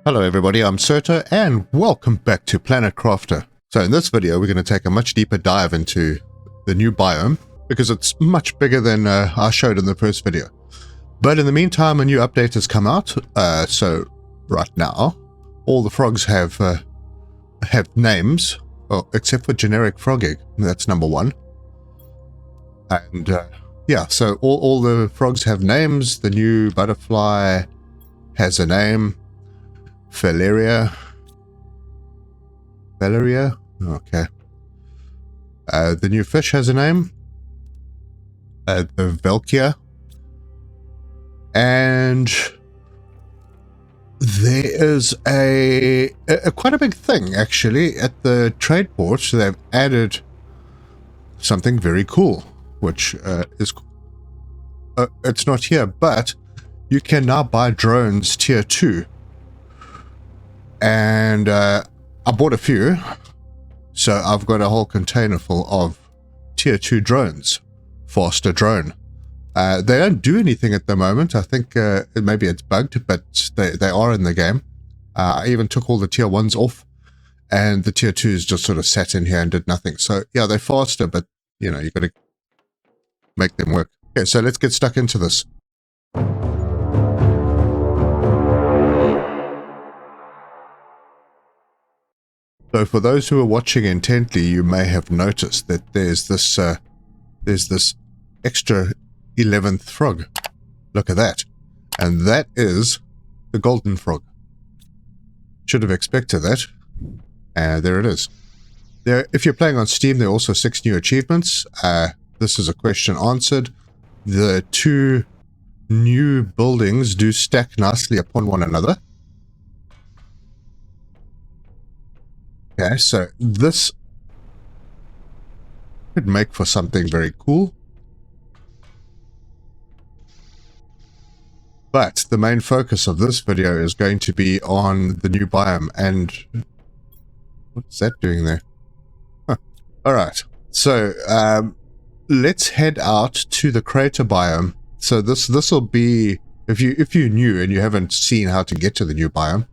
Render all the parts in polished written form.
Hello everybody, I'm Cenote and welcome back to Planet Crafter. So in this video we're going to take a much deeper dive into the new biome because it's much bigger than I showed in the first video. But in the meantime a new update has come out, so right now all the frogs have names, well, except for generic frog egg, that's number one. And yeah, so all the frogs have names. The new butterfly has a name. Valeria, okay. The new fish has a name, the Velkia, and there is a quite a big thing actually at the trade port. So they've added something very cool, which is it's not here, but you can now buy drones tier 2. And I bought a few, so I've got a whole container full of tier 2 drones, faster drone. They don't do anything at the moment. I think maybe it's bugged, but they are in the game. I even took all the tier 1s off, and the tier 2s just sort of sat in here and did nothing. So yeah, they're faster, but you know, you've got to make them work. Okay, so let's get stuck into this. So for those who are watching intently, you may have noticed that there's this extra 11th frog. Look at that. And that is the golden frog. Should have expected that. And there it is. If you're playing on Steam, there are also 6 new achievements. This is a question answered. The 2 new buildings do stack nicely upon one another. Okay, so this could make for something very cool. But the main focus of this video is going to be on the new biome. And what's that doing there? Huh. Alright, so let's head out to the crater biome. So this will be, if you're new and you haven't seen how to get to the new biome,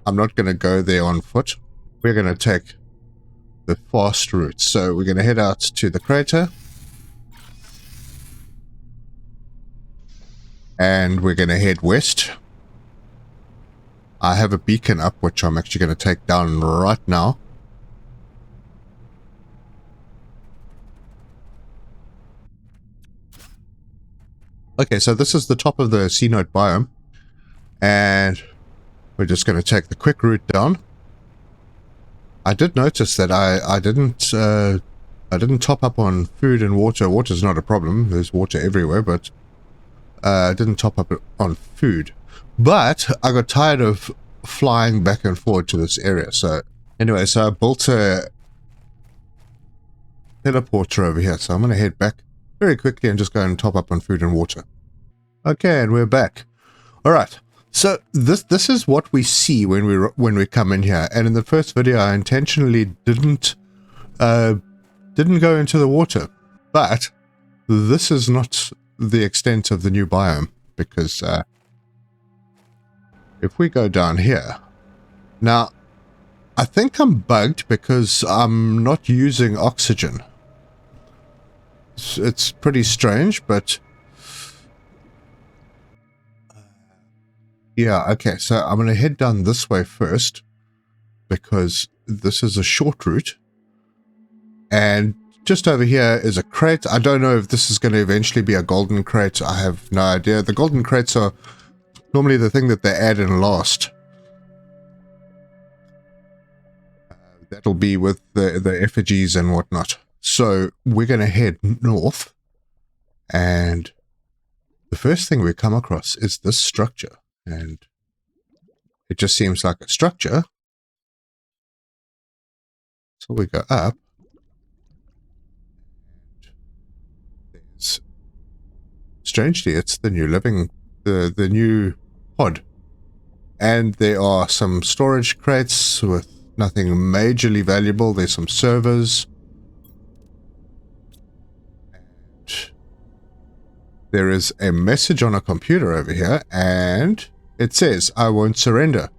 I'm not going to go there on foot. We're going to take the fast route. So we're going to head out to the crater. And we're going to head west. I have a beacon up, which I'm actually going to take down right now. Okay, so this is the top of the Cenote biome. And we're just going to take the quick route down. I did notice that I didn't top up on food and water. Water's not a problem. There's water everywhere, but I didn't top up on food. But I got tired of flying back and forward to this area. So anyway, so I built a teleporter over here. So I'm going to head back very quickly and just go and top up on food and water. Okay, and we're back. All right. So this is what we see when we come in here, and in the first video I intentionally didn't go into the water, but this is not the extent of the new biome, because if we go down here, now I think I'm bugged because I'm not using oxygen. It's pretty strange, but yeah, okay, so I'm going to head down this way first, because this is a short route. And just over here is a crate. I don't know if this is going to eventually be a golden crate. I have no idea. The golden crates are normally the thing that they add in last. That'll be with the effigies and whatnot. So we're going to head north. And the first thing we come across is this structure. And it just seems like a structure. So we go up. There's, strangely, it's the new living, the new pod. And there are some storage crates with nothing majorly valuable. There's some servers. And there is a message on a computer over here, and It says, I won't surrender.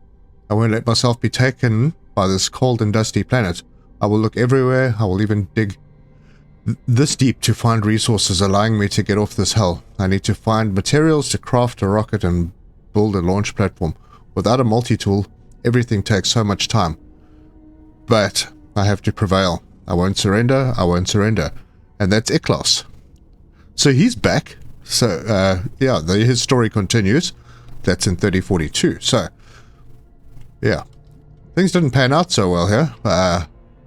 I won't let myself be taken by this cold and dusty planet. I will look everywhere. I will even dig this deep to find resources allowing me to get off this hell. I need to find materials to craft a rocket and build a launch platform. Without a multi-tool, everything takes so much time. But I have to prevail. I won't surrender. I won't surrender. And that's Ikhlas. So he's back. So, yeah, his story continues. That's in 3042. So, yeah. Things didn't pan out so well here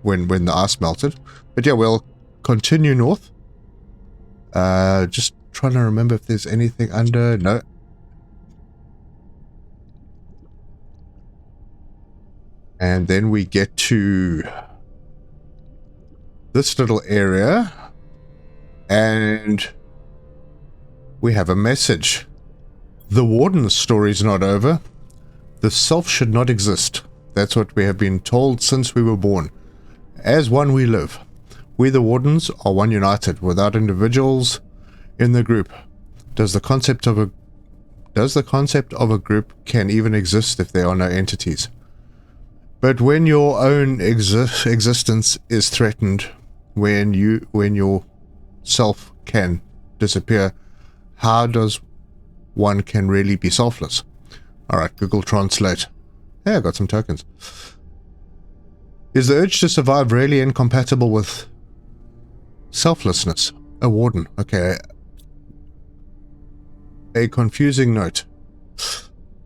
when the ice melted. But yeah, we'll continue north. Just trying to remember if there's anything under. No. And then we get to this little area. And we have a message. The Warden's story's not over. The self should not exist. That's what we have been told since we were born. As one we live. We the Wardens are one united, without individuals in the group. Does the concept of a group can even exist if there are no entities? But when your own existence is threatened, when your self can disappear, how does one can really be selfless? Alright, Google Translate. Hey, I got some tokens. Is the urge to survive really incompatible with selflessness? A warden. Okay. A confusing note.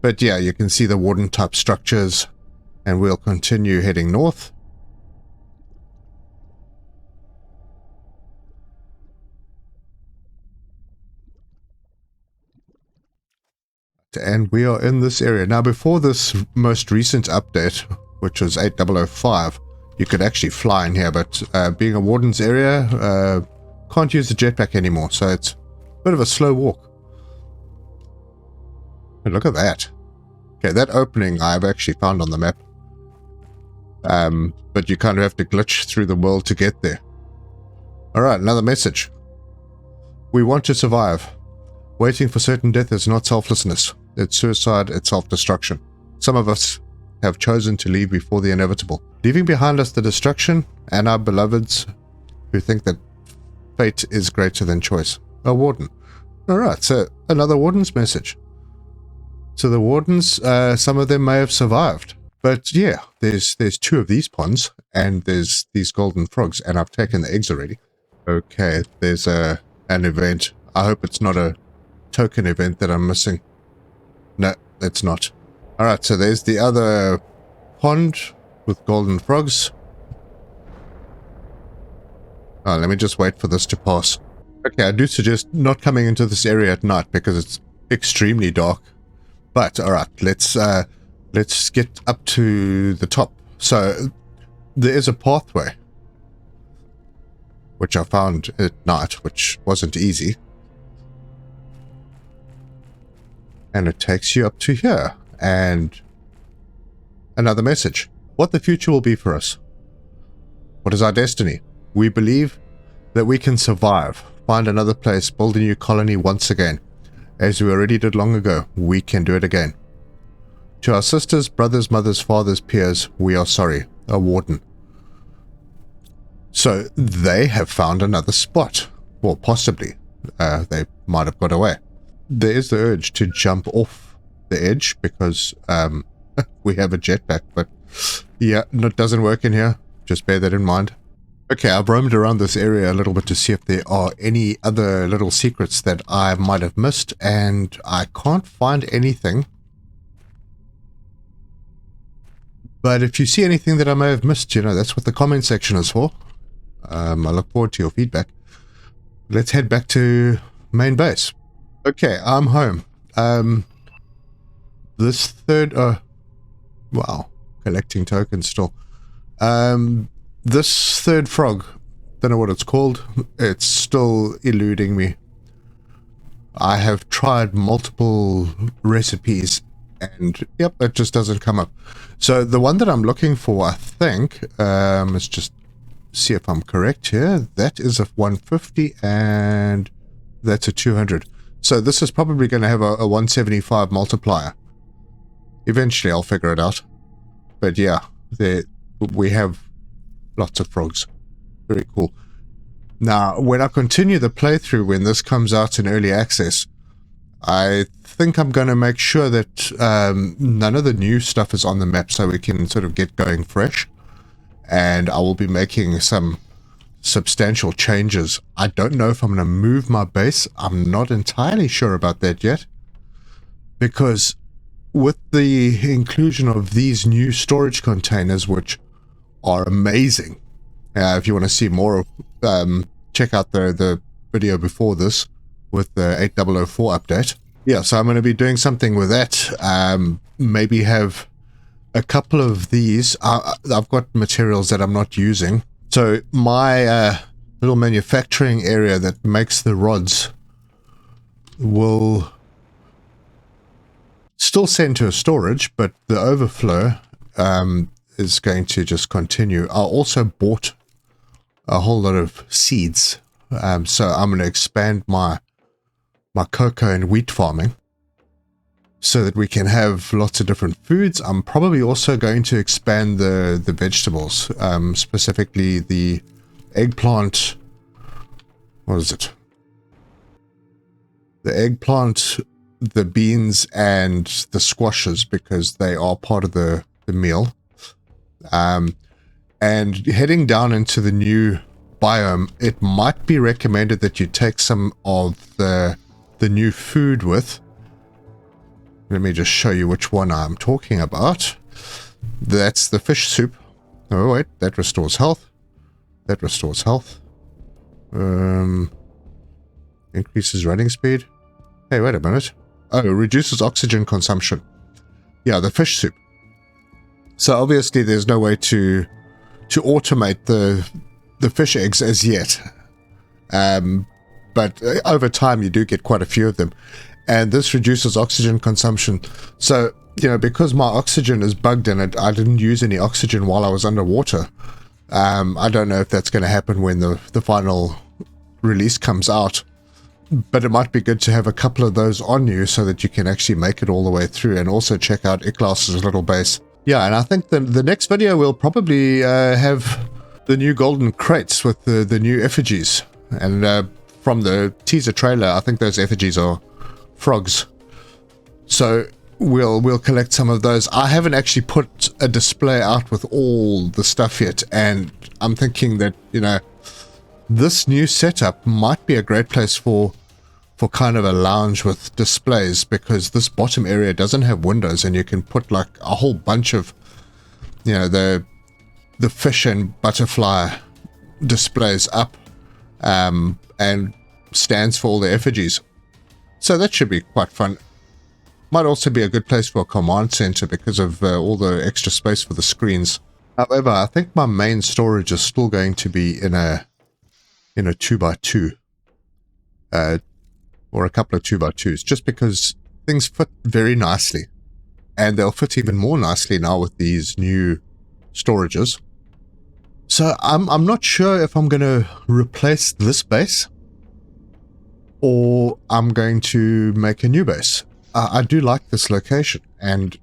But yeah, you can see the warden type structures, and we'll continue heading north. And we are in this area. Now, before this most recent update, which was 8005, you could actually fly in here, but being a warden's area, can't use the jetpack anymore, so it's a bit of a slow walk. And look at that. Okay, that opening I've actually found on the map. But you kind of have to glitch through the world to get there. Alright, another message. We want to survive. Waiting for certain death is not selflessness. It's suicide, it's self-destruction. Some of us have chosen to leave before the inevitable, leaving behind us the destruction and our beloveds who think that fate is greater than choice. A warden. Alright, so another warden's message. So the wardens, some of them may have survived. But yeah, there's two of these ponds, and there's these golden frogs, and I've taken the eggs already. Okay, there's an event. I hope it's not a token event that I'm missing. No, it's not. Alright, so there's the other pond with golden frogs. Oh, let me just wait for this to pass. Okay, I do suggest not coming into this area at night because it's extremely dark. But alright, let's get up to the top. So there is a pathway which I found at night, which wasn't easy. And it takes you up to here. And another message. What the future will be for us. What is our destiny? We believe that we can survive, find another place, build a new colony once again. As we already did long ago, we can do it again. To our sisters, brothers, mothers, fathers, peers, we are sorry. A warden. So they have found another spot. Well, possibly. They might have got away. There is the urge to jump off the edge because we have a jetpack, but yeah, it doesn't work in here. Just bear that in mind. Okay, I've roamed around this area a little bit to see if there are any other little secrets that I might have missed, and I can't find anything. But if you see anything that I may have missed, you know, that's what the comment section is for. I look forward to your feedback. Let's head back to main base. Okay, I'm home. This third, wow, collecting tokens still. This third frog, don't know what it's called. It's still eluding me. I have tried multiple recipes and yep, it just doesn't come up. So the one that I'm looking for, I think, let's just see if I'm correct here. That is a 150 and that's a 200. So this is probably going to have a 175 multiplier. Eventually I'll figure it out. But yeah, we have lots of frogs. Very cool. Now, when I continue the playthrough, when this comes out in early access, I think I'm going to make sure that none of the new stuff is on the map so we can sort of get going fresh. And I will be making some substantial changes. I don't know if I'm going to move my base. I'm not entirely sure about that yet. Because with the inclusion of these new storage containers, which are amazing, if you want to see more of, check out the video before this with the 8004 update. Yeah, so I'm going to be doing something with that. Maybe have a couple of these. I've got materials that I'm not using. So my little manufacturing area that makes the rods will still send to a storage, but the overflow is going to just continue. I also bought a whole lot of seeds, so I'm going to expand my cocoa and wheat farming so that we can have lots of different foods. I'm probably also going to expand the vegetables, specifically the eggplant. What is it? The eggplant, the beans, and the squashes, because they are part of the meal. And heading down into the new biome, it might be recommended that you take some of the new food with. Let me just show you which one I'm talking about. That's the fish soup. Oh wait, that restores health. That restores health. Increases running speed. Hey, wait a minute. Oh, reduces oxygen consumption. Yeah, the fish soup. So obviously there's no way to automate the fish eggs as yet. But over time you do get quite a few of them. And this reduces oxygen consumption. So, you know, because my oxygen is bugged in it, I didn't use any oxygen while I was underwater. I don't know if that's going to happen when the final release comes out. But it might be good to have a couple of those on you so that you can actually make it all the way through, and also check out Ikhlas's little base. Yeah, and I think the next video we'll probably have the new golden crates with the new effigies. And from the teaser trailer, I think those effigies are frogs. So we'll collect some of those. I haven't actually put a display out with all the stuff yet, and I'm thinking that, you know, this new setup might be a great place for kind of a lounge with displays, because this bottom area doesn't have windows, and you can put like a whole bunch of, you know, the fish and butterfly displays up, and stands for all the effigies. So that should be quite fun. Might also be a good place for a command center because of all the extra space for the screens. However, I think my main storage is still going to be in a 2x2, or a couple of 2x2s, just because things fit very nicely, and they'll fit even more nicely now with these new storages. So I'm not sure if I'm going to replace this base or I'm going to make a new base. I do like this location, and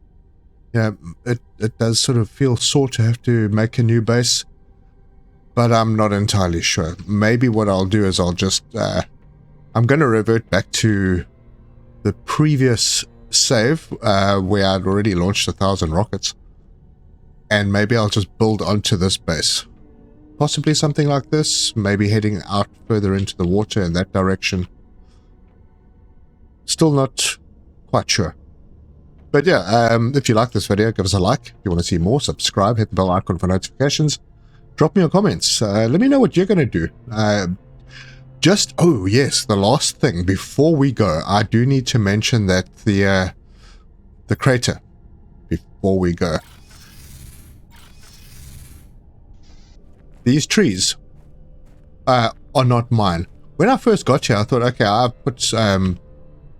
yeah, it does sort of feel sore to have to make a new base, but I'm not entirely sure. Maybe what I'll do is I'll just I'm going to revert back to the previous save where I'd already launched 1,000 rockets, and maybe I'll just build onto this base. Possibly something like this, maybe heading out further into the water in that direction. Still not quite sure. But yeah, if you like this video, give us a like. If you want to see more, subscribe, hit the bell icon for notifications. Drop me your comments. Let me know what you're going to do. Oh yes, the last thing before we go, I do need to mention that the crater, before we go. These trees are not mine. When I first got here, I thought, okay, I've put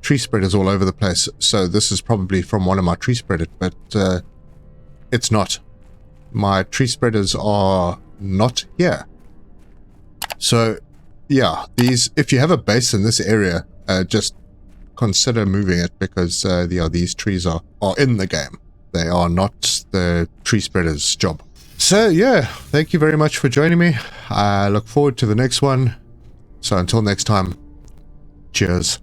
tree spreaders all over the place, so this is probably from one of my tree spreaders, but it's not. My tree spreaders are not here. So yeah, if you have a base in this area, just consider moving it, because these trees are in the game. They are not the tree spreader's job. So yeah, thank you very much for joining me. I look forward to the next one. So until next time, cheers.